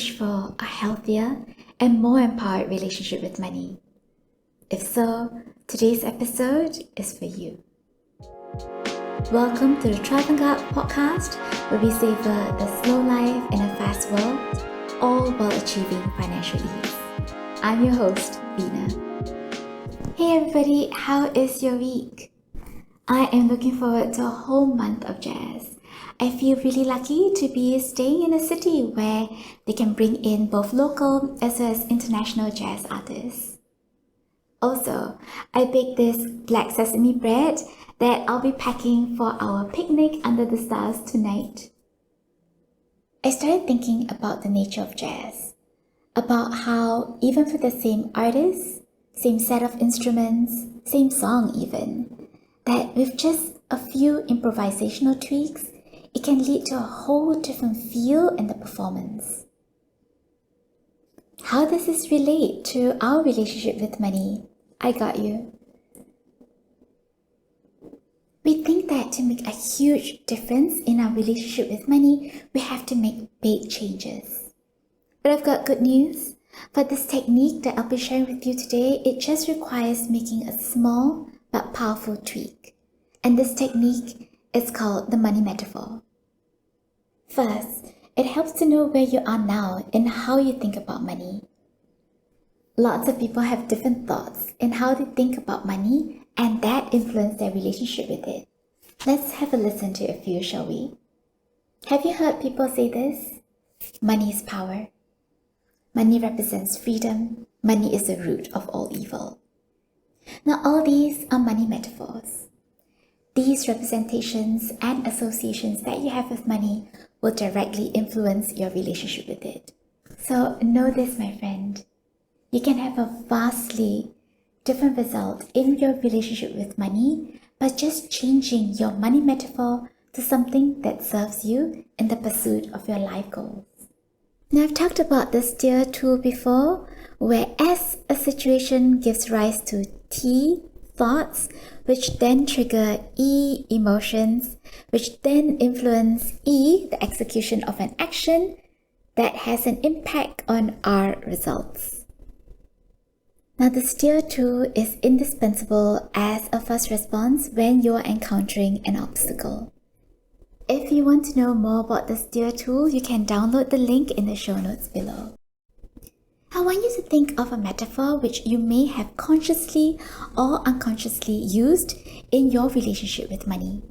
wish for a healthier and more empowered relationship with money? If so, today's episode is for you. Welcome to the Thrive and Go podcast, where we savor the slow life in a fast world, all while achieving financial ease. I'm your host, Veena. Hey everybody, how is your week? I am looking forward to a whole month of jazz. I feel really lucky to be staying in a city where they can bring in both local as well as international jazz artists. Also, I baked this black sesame bread that I'll be packing for our picnic under the stars tonight. I started thinking about the nature of jazz, about how even for the same artist, same set of instruments, same song even, that with just a few improvisational tweaks, it can lead to a whole different feel in the performance. How does this relate to our relationship with money? I got you. We think that to make a huge difference in our relationship with money, we have to make big changes. But I've got good news. For this technique that I'll be sharing with you today, it just requires making a small but powerful tweak. And this technique is called the money metaphor. First, it helps to know where you are now and how you think about money. Lots of people have different thoughts in how they think about money, and that influences their relationship with it. Let's have a listen to a few, shall we? Have you heard people say this? Money is power. Money represents freedom. Money is the root of all evil. Now, all these are money metaphors. These representations and associations that you have with money will directly influence your relationship with it. So know this, my friend. You can have a vastly different result in your relationship with money by just changing your money metaphor to something that serves you in the pursuit of your life goals. Now, I've talked about the steer tool before, where S, a situation gives rise to T, thoughts, which then trigger E, emotions, which then influence E, the execution of an action that has an impact on R, results. Now, the steer tool is indispensable as a first response when you are encountering an obstacle. If you want to know more about the steer tool, you can download the link in the show notes below. I want you to think of a metaphor which you may have consciously or unconsciously used in your relationship with money.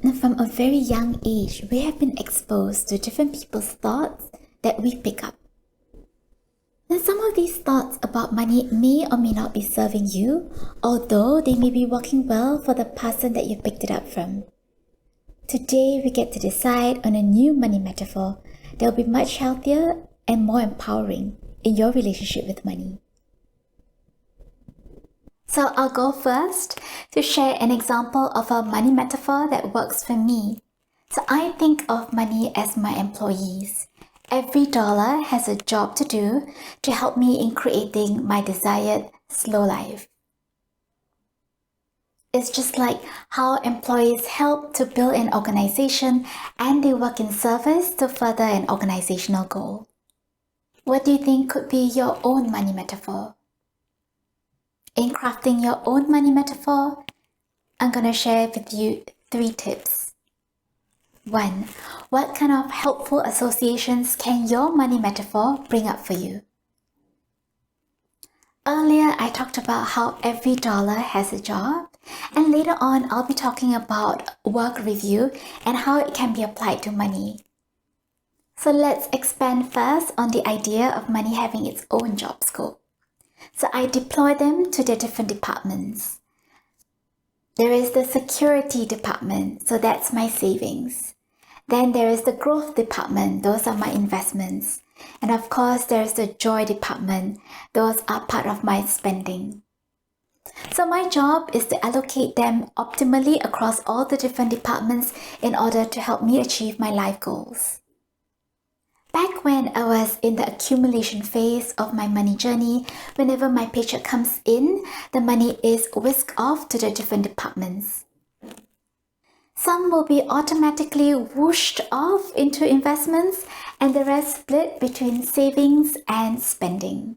Now, from a very young age, we have been exposed to different people's thoughts that we pick up. Now, some of these thoughts about money may or may not be serving you, although they may be working well for the person that you picked it up from. Today, we get to decide on a new money metaphor that will be much healthier and more empowering in your relationship with money. So I'll go first to share an example of a money metaphor that works for me. So I think of money as my employees. Every dollar has a job to do to help me in creating my desired slow life. It's just like how employees help to build an organization and they work in service to further an organizational goal. What do you think could be your own money metaphor? In crafting your own money metaphor, I'm going to share with you 3 tips. 1. What kind of helpful associations can your money metaphor bring up for you? Earlier, I talked about how every dollar has a job, and later on, I'll be talking about work review and how it can be applied to money. So let's expand first on the idea of money having its own job scope. So I deploy them to the different departments. There is the security department, so that's my savings. Then there is the growth department, those are my investments. And of course, there is the joy department, those are part of my spending. So my job is to allocate them optimally across all the different departments in order to help me achieve my life goals. Back when I was in the accumulation phase of my money journey, whenever my paycheck comes in, the money is whisked off to the different departments. Some will be automatically whooshed off into investments and the rest split between savings and spending.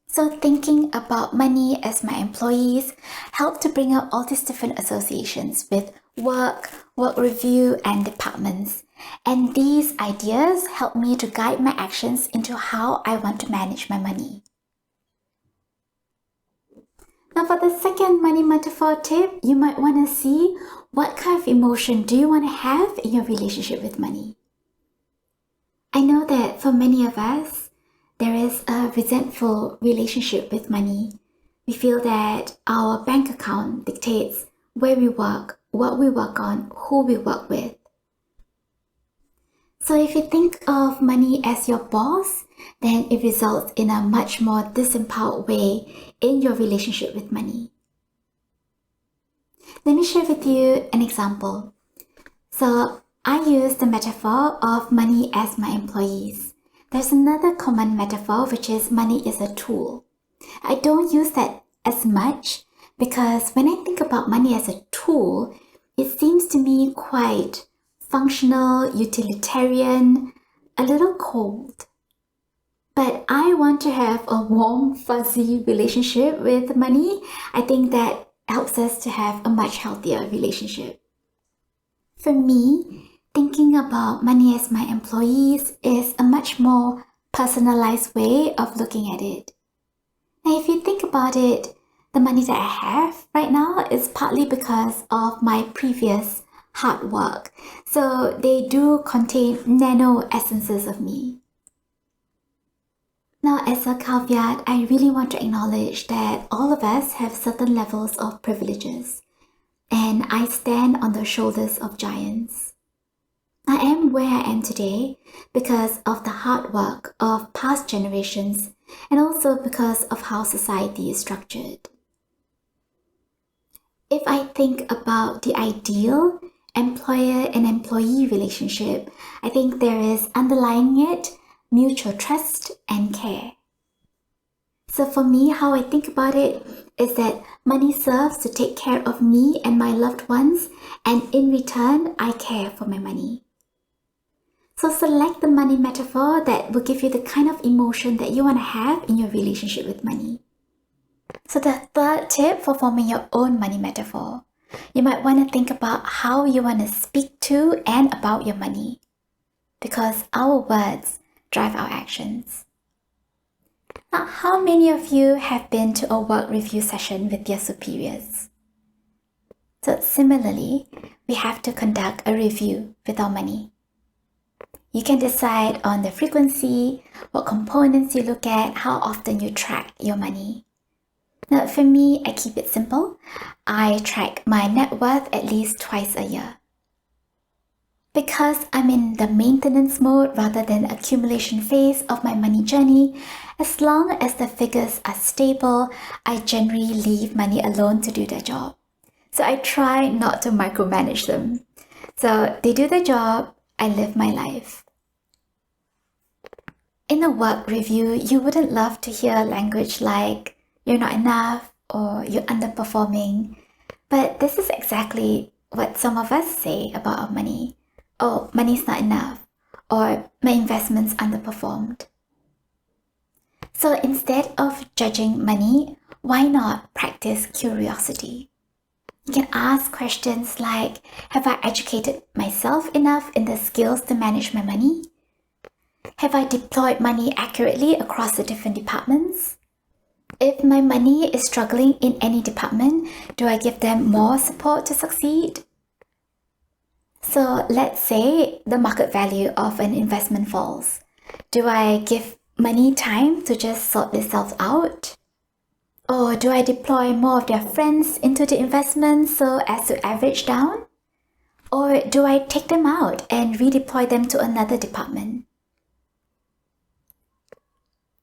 So thinking about money as my employees helped to bring up all these different associations with work review, and departments. And these ideas help me to guide my actions into how I want to manage my money. Now for the second money metaphor tip, you might want to see what kind of emotion do you want to have in your relationship with money. I know that for many of us, there is a resentful relationship with money. We feel that our bank account dictates where we work, what we work on, who we work with. So if you think of money as your boss, then it results in a much more disempowered way in your relationship with money. Let me share with you an example. So I use the metaphor of money as my employees. There's another common metaphor, which is money is a tool. I don't use that as much because when I think about money as a tool, it seems to me quite functional, utilitarian, a little cold. But I want to have a warm, fuzzy relationship with money. I think that helps us to have a much healthier relationship. For me, thinking about money as my employees is a much more personalized way of looking at it. Now, if you think about it, the money that I have right now is partly because of my previous hard work. So they do contain nano essences of me. Now, as a caveat, I really want to acknowledge that all of us have certain levels of privileges, and I stand on the shoulders of giants. I am where I am today because of the hard work of past generations and also because of how society is structured. If I think about the ideal employer and employee relationship, I think there is underlying it mutual trust and care. So for me, how I think about it is that money serves to take care of me and my loved ones, and in return, I care for my money. So select the money metaphor that will give you the kind of emotion that you want to have in your relationship with money. So the third tip for forming your own money metaphor, you might want to think about how you want to speak to and about your money, because our words drive our actions. Now, how many of you have been to a work review session with your superiors? So similarly, we have to conduct a review with our money. You can decide on the frequency, what components you look at, how often you track your money. Now, for me, I keep it simple. I track my net worth at least twice a year. Because I'm in the maintenance mode rather than accumulation phase of my money journey, as long as the figures are stable, I generally leave money alone to do their job. So I try not to micromanage them. So they do their job, I live my life. In a work review, you wouldn't love to hear language like, you're not enough or you're underperforming. But this is exactly what some of us say about our money. Oh, money's not enough, or my investments underperformed. So instead of judging money, why not practice curiosity? You can ask questions like, have I educated myself enough in the skills to manage my money? Have I deployed money accurately across the different departments? If my money is struggling in any department, do I give them more support to succeed? So let's say the market value of an investment falls. Do I give money time to just sort itself out? Or do I deploy more of their friends into the investment so as to average down? Or do I take them out and redeploy them to another department?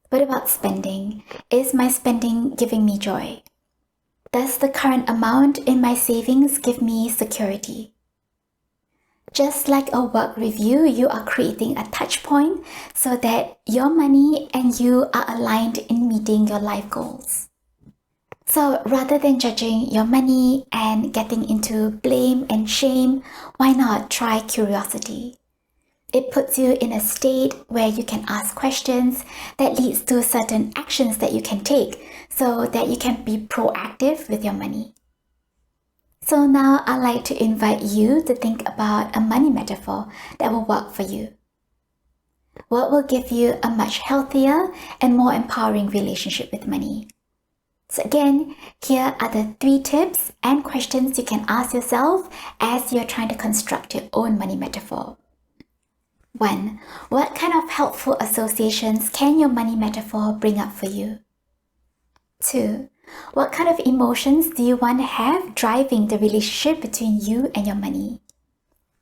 What about spending? Is my spending giving me joy? Does the current amount in my savings give me security? Just like a work review, you are creating a touch point so that your money and you are aligned in meeting your life goals. So rather than judging your money and getting into blame and shame, why not try curiosity? It puts you in a state where you can ask questions that leads to certain actions that you can take so that you can be proactive with your money. So now I'd like to invite you to think about a money metaphor that will work for you. What will give you a much healthier and more empowering relationship with money? So again, here are the 3 tips and questions you can ask yourself as you're trying to construct your own money metaphor. 1. What kind of helpful associations can your money metaphor bring up for you? 2. What kind of emotions do you want to have driving the relationship between you and your money?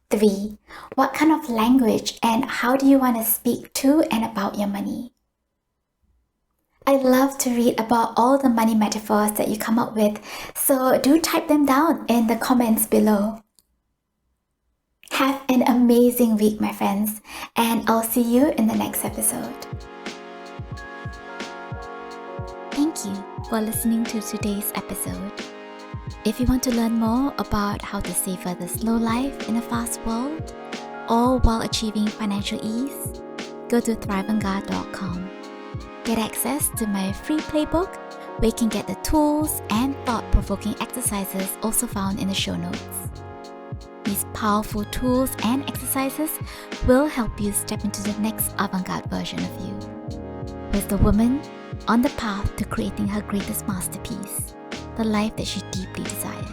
3. What kind of language and how do you want to speak to and about your money? I love to read about all the money metaphors that you come up with, so do type them down in the comments below. Have an amazing week, my friends, and I'll see you in the next episode. Thank you for listening to today's episode. If you want to learn more about how to savor the slow life in a fast world, all while achieving financial ease, go to thriveandguard.com. Get access to my free playbook where you can get the tools and thought-provoking exercises also found in the show notes. These powerful tools and exercises will help you step into the next avant-garde version of you, with the woman on the path to creating her greatest masterpiece, the life that she deeply desires.